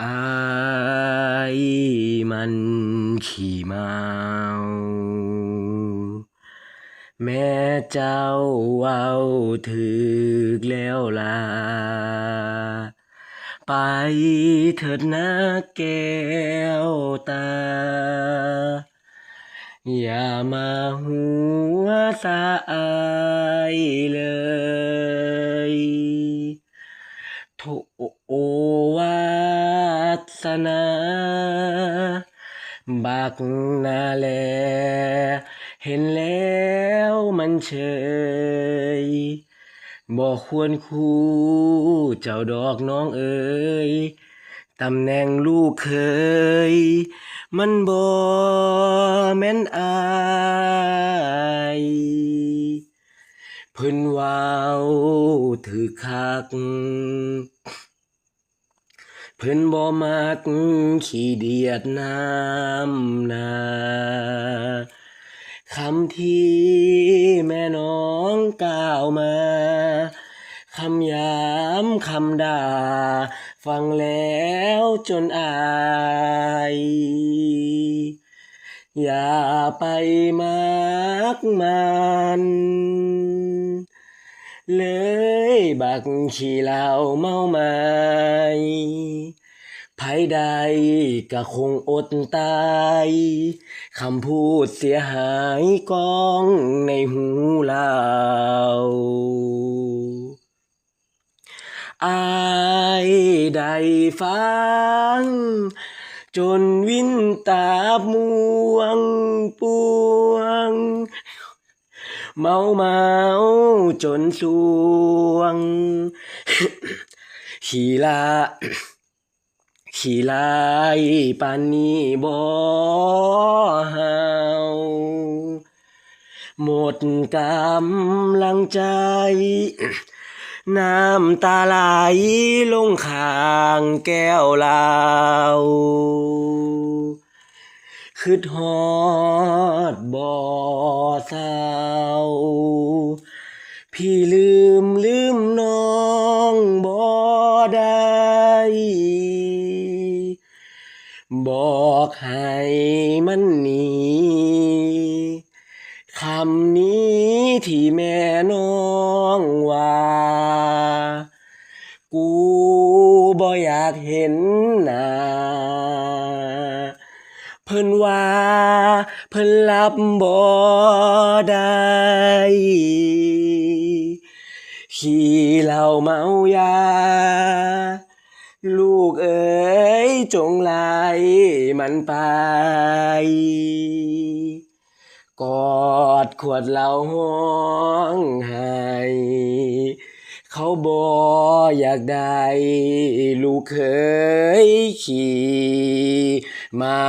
อายมันขี้เมาแม่เจ้าเว้าถึกแล้วล่ะไปเถิดนะแก้วตาอย่ามาหัวสะอายเลยโถโอวาสนาบักนาแลเห็นแล้วมันเชยบ่ควรคู่เจ้าดอกน้องเอ๋ยตำแหน่งลูกเคยมันบ่แม่นอายเพิ่นเว้าถึกคักเพิ่นบ่มักขี้เดียดน้ำนาคำที่แม่น้องกล่าวมาคำหยามคำด่าฟังแล้วจนอายอย่าไปมักมันเลยบักขี้เหล้าเมาไม้ไผใดก็คงอดตายคำพูดเสียหายกองในหูเราอายได้ฟังจนวินตาบม่วงปวงเมาจนสวงขี้ลายปานนี้บ่เฮาหมดกำลังใจน้ำตาไหลลงข้างแก้วเหล้าคิดฮอดบ่เศร้าพี่ลืมน้องบ่ได้บอกให้มันหนีคำนี้ที่แม่น้องว่ากูบ่อยากเห็นหน้าเพิ่นว่าเพิ่นรับบ่ได้ขี้เหล้าเมายาลูกเอ๋ยจงไล่มันไปกอดขวดเหล้าห้องไห้เขาบ่อยากได้ลูกเขยขี้เมา